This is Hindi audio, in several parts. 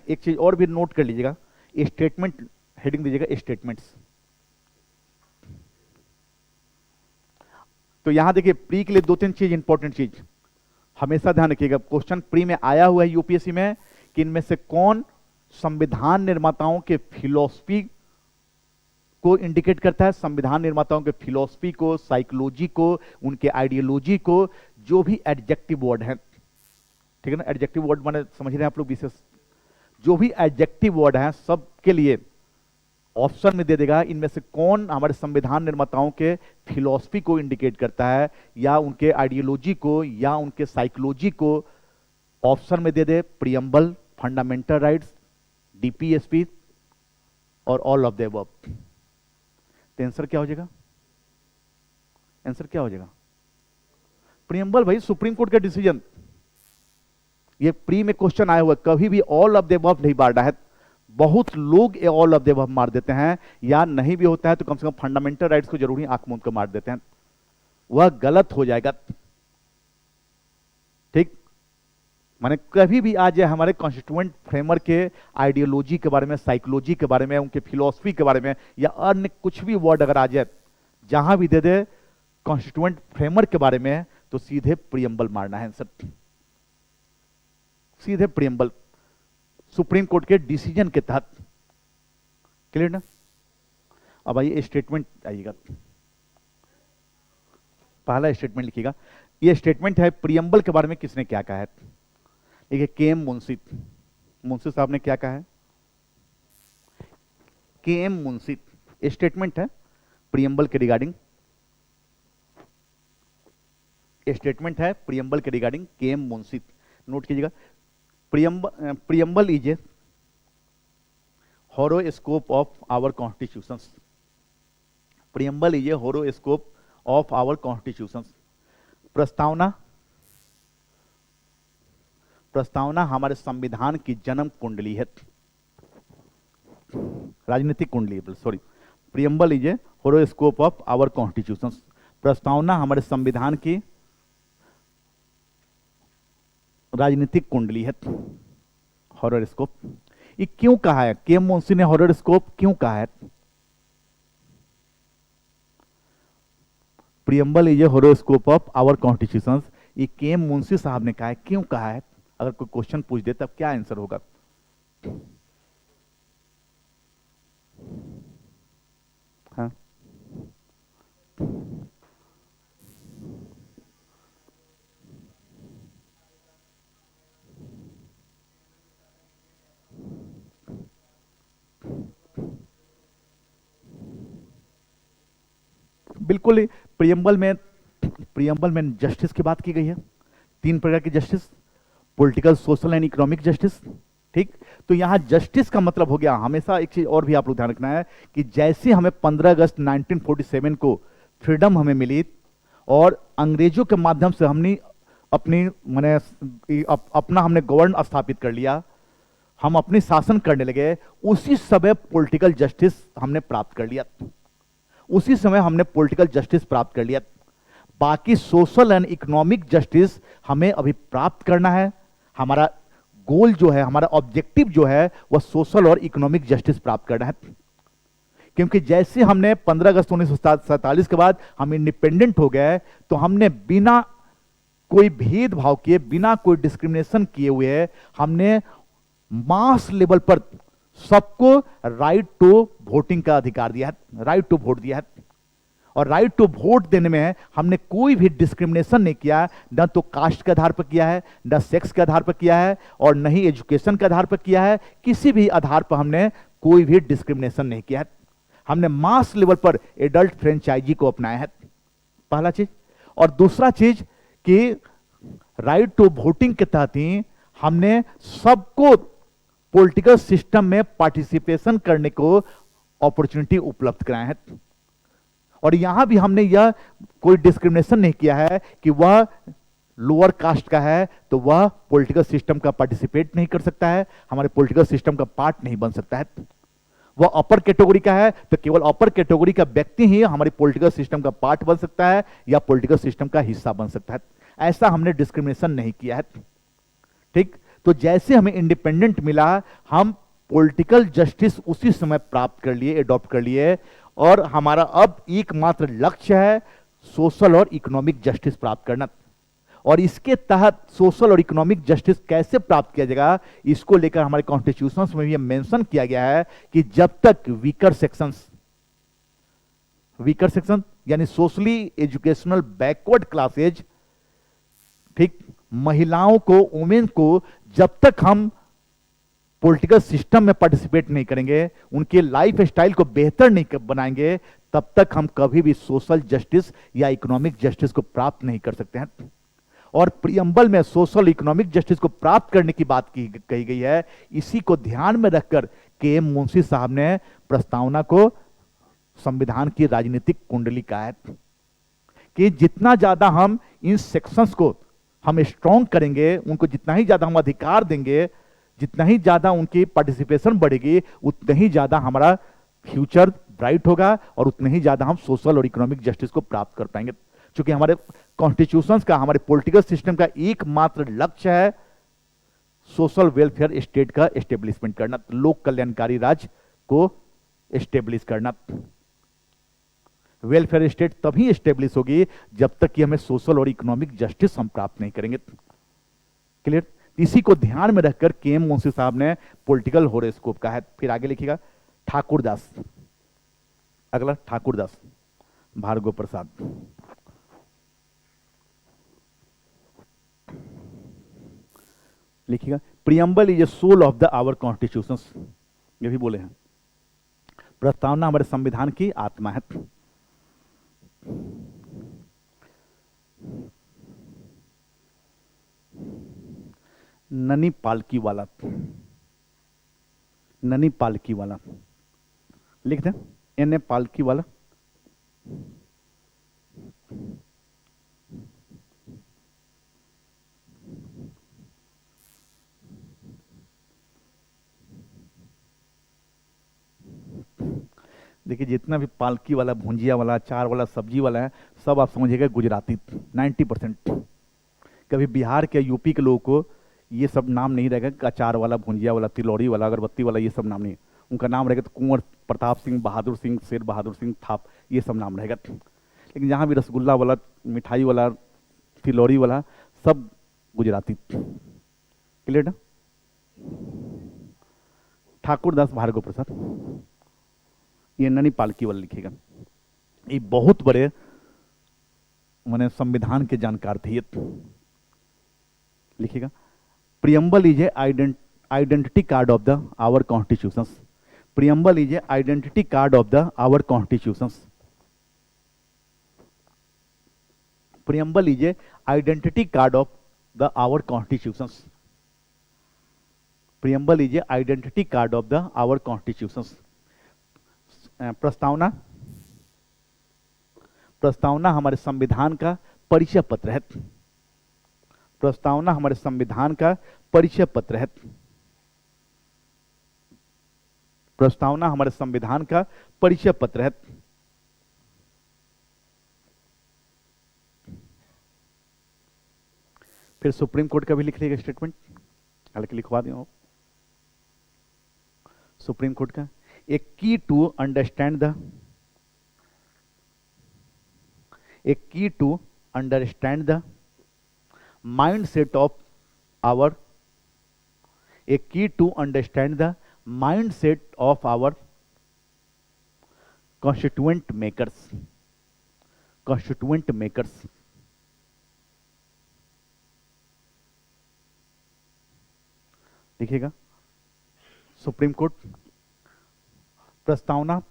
एक चीज और भी नोट कर लीजिएगा, स्टेटमेंट हेडिंग दीजिएगा स्टेटमेंट्स। तो यहां देखिए प्री के लिए दो तीन चीज इंपॉर्टेंट चीज हमेशा ध्यान रखिएगा। क्वेश्चन प्री में आया हुआ है यूपीएससी में कि इनमें से कौन संविधान निर्माताओं के फिलॉसफी को इंडिकेट करता है, संविधान निर्माताओं के फिलॉसफी को, साइकोलॉजी को, उनके आइडियोलॉजी को, जो भी एडजेक्टिव वर्ड है, ठीक है ना, एडजेक्टिव वर्ड माने समझ रहे हैं आप लोग, विशेष जो भी एडजेक्टिव वर्ड है सब के लिए ऑप्शन में दे देगा इनमें से कौन हमारे संविधान निर्माताओं के फिलॉसफी को इंडिकेट करता है, या उनके आइडियोलॉजी को, या उनके साइकोलॉजी को। ऑप्शन में दे दे प्रियम्बल, फंडामेंटल राइट्स, डीपीएसपी और ऑल ऑफ द अबव। तो आंसर क्या हो जाएगा? आंसर क्या हो जाएगा? प्रियम्बल भाई, सुप्रीम कोर्ट का डिसीजन। ये प्री में क्वेश्चन आया हुआ, कभी भी ऑल ऑफ द अबव नहीं मारना है। बहुत लोग ऑल ऑफ द अबव मार देते हैं, या नहीं भी होता है तो कम से कम फंडामेंटल राइट्स को जरूरी आंख मूंद कर मार देते हैं, वह गलत हो जाएगा। ठीक, माने कभी भी आ जाए हमारे कॉन्स्टिट्यूएंट फ्रेमवर्क के आइडियोलॉजी के बारे में, साइकोलॉजी के बारे में, उनके फिलॉसफी के बारे में, या अन्य कुछ भी वर्ड अगर आ जाए, जहां भी दे दे कॉन्स्टिट्यूएंट फ्रेमवर्क के बारे में, तो सीधे प्रियम्बल मारना है आंसर, सीधे प्रियम्बल, सुप्रीम कोर्ट के डिसीजन के तहत। क्लियर ना? अब आइए स्टेटमेंट आइएगा, पहला स्टेटमेंट लिखिएगा। ये स्टेटमेंट है प्रियम्बल के बारे में किसने क्या कहा है। देखिए के एम मुंशी, मुंशी साहब ने क्या कहा है, के एम मुंशी स्टेटमेंट है प्रियम्बल के रिगार्डिंग, स्टेटमेंट है प्रियम्बल के रिगार्डिंग के एम मुंशी। नोट कीजिएगा, preamble is A horoscope of our constitutions, preamble is A horoscope of our constitutions। प्रस्तावना, प्रस्तावना हमारे संविधान की जन्म कुंडली है, राजनीतिक कुंडली, sorry, preamble is A horoscope of our constitutions। प्रस्तावना हमारे संविधान की राजनीतिक कुंडली है, हॉरोस्कोप। ये क्यों कहा है, के एम मुंशी ने हॉरोस्कोप क्यों कहा है? Preamble is a horoscope of our constitutions, ये के एम मुंशी साहब ने कहा है, क्यों कहा है? अगर कोई क्वेश्चन पूछ दे तब क्या आंसर होगा? हाँ, बिल्कुल। प्रियम्बल में जस्टिस की बात की गई है, तीन प्रकार की justice, political, social and economic justice. ठीक, तो यहां जस्टिस का मतलब हो गया, हमेशा एक चीज और भी आप लोग ध्यान रखना है कि जैसे हमें 15 अगस्त 1947 को फ्रीडम हमें मिली और अंग्रेजों के माध्यम से हमने अपनी माने अपना हमने गवर्न स्थापित कर लिया, हम अपनी शासन करने लगे, उसी समय पॉलिटिकल जस्टिस हमने प्राप्त कर लिया, उसी समय हमने पॉलिटिकल जस्टिस प्राप्त कर लिया। बाकी सोशल एंड इकोनॉमिक जस्टिस हमें अभी प्राप्त करना है। हमारा गोल जो है, हमारा ऑब्जेक्टिव जो है, वह सोशल और इकोनॉमिक जस्टिस प्राप्त करना है। क्योंकि जैसे हमने 15 अगस्त 1947 के बाद हम इंडिपेंडेंट हो गए, तो हमने बिना कोई भेदभाव किए, बिना कोई डिस्क्रिमिनेशन किए हुए, हमने मास लेवल पर सबको राइट टू वोटिंग का अधिकार दिया है, राइट टू वोट दिया है। और राइट टू वोट देने में हमने कोई भी डिस्क्रिमिनेशन नहीं किया, न तो कास्ट के आधार पर किया है, न सेक्स के आधार पर किया है, और न ही एजुकेशन के आधार पर किया है। किसी भी आधार पर हमने कोई भी डिस्क्रिमिनेशन नहीं किया है। हमने मास लेवल पर एडल्ट फ्रेंचाइजी को अपनाया है, पहला चीज। और दूसरा चीज कि राइट टू वोटिंग के तहत ही हमने सबको पॉलिटिकल सिस्टम में पार्टिसिपेशन करने को अपॉर्चुनिटी उपलब्ध कराया है। और यहां भी हमने यह कोई डिस्क्रिमिनेशन नहीं किया है कि वह लोअर कास्ट का है तो वह पॉलिटिकल सिस्टम का पार्टिसिपेट नहीं कर सकता है, हमारे पॉलिटिकल सिस्टम का पार्ट नहीं बन सकता है। वह अपर कैटेगरी का है तो केवल अपर कैटेगरी का व्यक्ति ही हमारे पॉलिटिकल सिस्टम का पार्ट बन सकता है या पॉलिटिकल सिस्टम का हिस्सा बन सकता है। ऐसा हमने डिस्क्रिमिनेशन नहीं किया है। ठीक, तो जैसे हमें इंडिपेंडेंट मिला, हम पॉलिटिकल जस्टिस उसी समय प्राप्त कर लिए, एडॉप्ट कर लिए, और हमारा अब एकमात्र लक्ष्य है सोशल और इकोनॉमिक जस्टिस प्राप्त करना। और इसके तहत सोशल और इकोनॉमिक जस्टिस कैसे प्राप्त किया जाएगा, इसको लेकर हमारे कॉन्स्टिट्यूशन में भी मेंशन किया गया है कि जब तक वीकर सेक्शन यानी सोशली एजुकेशनल बैकवर्ड क्लासेज, ठीक, महिलाओं को, वुमेन को, जब तक हम पॉलिटिकल सिस्टम में पार्टिसिपेट नहीं करेंगे, उनके लाइफ स्टाइल को बेहतर नहीं बनाएंगे, तब तक हम कभी भी सोशल जस्टिस या इकोनॉमिक जस्टिस को प्राप्त नहीं कर सकते हैं। और प्रियम्बल में सोशल इकोनॉमिक जस्टिस को प्राप्त करने की बात कही गई है। इसी को ध्यान में रखकर के.एम. मुंशी साहब ने प्रस्तावना को संविधान की राजनीतिक कुंडली कहा है कि जितना ज्यादा हम इन सेक्शंस को हम स्ट्रॉन्ग करेंगे, उनको जितना ही ज्यादा हम अधिकार देंगे, जितना ही ज्यादा उनकी पार्टिसिपेशन बढ़ेगी, उतना ही ज्यादा हमारा फ्यूचर ब्राइट होगा और उतने ही ज्यादा हम सोशल और इकोनॉमिक जस्टिस को प्राप्त कर पाएंगे। क्योंकि हमारे कॉन्स्टिट्यूशन का, हमारे पॉलिटिकल सिस्टम का एकमात्र लक्ष्य है सोशल वेलफेयर स्टेट का एस्टेब्लिशमेंट करना, लोक कल्याणकारी राज्य को एस्टेब्लिश करना। वेलफेयर स्टेट तभी एस्टेब्लिश होगी जब तक कि हमें सोशल और इकोनॉमिक जस्टिस हम प्राप्त नहीं करेंगे। क्लियर? इसी को ध्यान में रखकर के.एम. मुंशी साहब ने पॉलिटिकल होरोस्कोप कहा है। फिर आगे लिखिएगा ठाकुरदास, अगला ठाकुरदास भार्गव प्रसाद। लिखिएगा preamble is a soul of the our constitution, ये भी बोले हैं। प्रस्तावना हमारे संविधान की आत्मा है। ननी पालकी वाला, ननी पालकी वाला लिख दें, एन पालकी वाला। देखिए जितना भी पालकी वाला, भुंजिया वाला, अचार वाला, सब्जी वाला है, सब आप समझिएगा गुजराती 90%। कभी बिहार के, यूपी के लोगों को ये सब नाम नहीं रहेगा, अचार वाला, भुंजिया वाला, तिलौरी वाला, अगरबत्ती वाला, ये सब नाम नहीं। उनका नाम रहेगा तो कुंवर प्रताप सिंह, बहादुर सिंह, शेर बहादुर सिंह, थाप, ये सब नाम रहेगा। लेकिन जहाँ भी रसगुल्ला वाला, मिठाई वाला, तिलौरी वाला, सब गुजराती। क्लियर ना? ठाकुरदास भार्गव प्रसाद, ये ननी पालकी वाला लिखेगा। ये बहुत बड़े माने संविधान के जानकार थे। ये लिखेगा preamble is a identity card of the our constitutions. Preamble is a identity card of the our constitutions. Preamble is a identity card of the our constitutions. Preamble is a identity card of the our constitutions. प्रस्तावना, प्रस्तावना हमारे संविधान का परिचय पत्र है। प्रस्तावना हमारे संविधान का परिचय पत्र है। प्रस्तावना हमारे संविधान का परिचय पत्र है। फिर सुप्रीम कोर्ट का भी लिख लीजिएगा स्टेटमेंट, हालांकि लिखवा दिया सुप्रीम कोर्ट का। A key to understand the mindset of our constituent makers. देखिएगा सुप्रीम कोर्ट, प्रस्तावना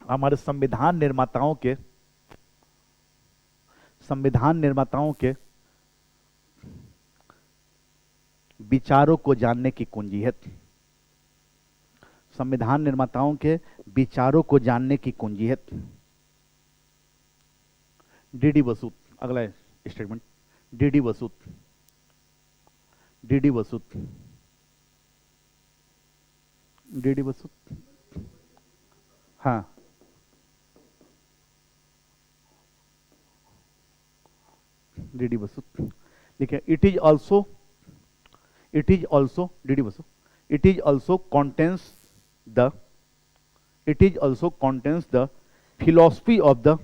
हमारे संविधान निर्माताओं के विचारों को जानने की कुंजी है। संविधान निर्माताओं के विचारों को जानने की कुंजी है। डी बसु, अगला स्टेटमेंट, डी बसु, हाँ, डी बसु। देखिए it is also It is also, did you also? It is also contains the, it is also contains the philosophy of the,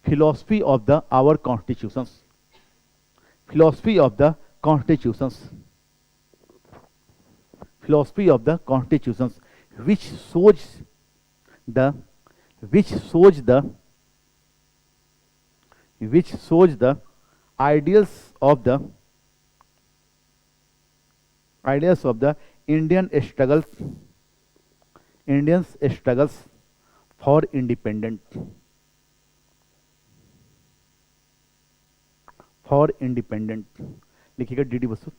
philosophy of the our constitutions, philosophy of the constitutions, philosophy of the constitutions, which shows the, which shows the, which shows the ideals of the, ideas of the Indian struggles, Indians struggles for independent, for independent लिखिएगा डी डी बसु।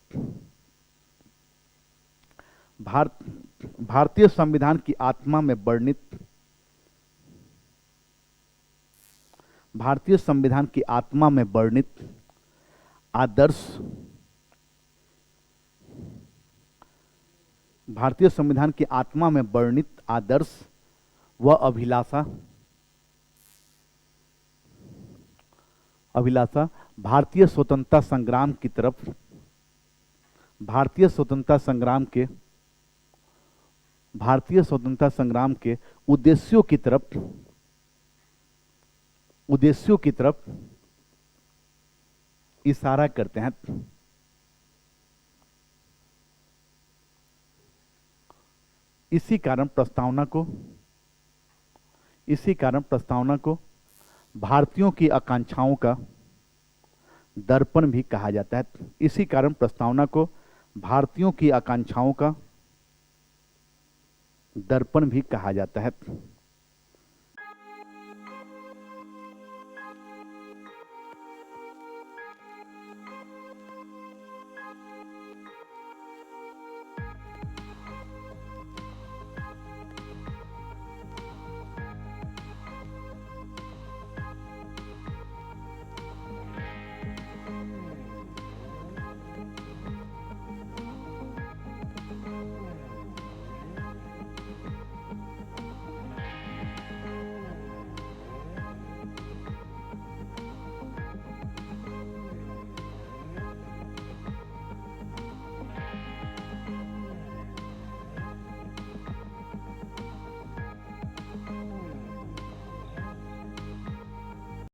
भारतीय संविधान की आत्मा में वर्णित, भारतीय संविधान की आत्मा में वर्णित आदर्श, भारतीय संविधान की आत्मा में वर्णित आदर्श व अभिलाषा, अभिलाषा भारतीय स्वतंत्रता संग्राम की तरफ, भारतीय स्वतंत्रता संग्राम के, भारतीय स्वतंत्रता संग्राम के उद्देश्यों की तरफ, उद्देश्यों की तरफ इशारा करते हैं। इसी कारण प्रस्तावना को, इसी कारण प्रस्तावना को भारतीयों की आकांक्षाओं का दर्पण भी कहा जाता है। इसी कारण प्रस्तावना को भारतीयों की आकांक्षाओं का दर्पण भी कहा जाता है।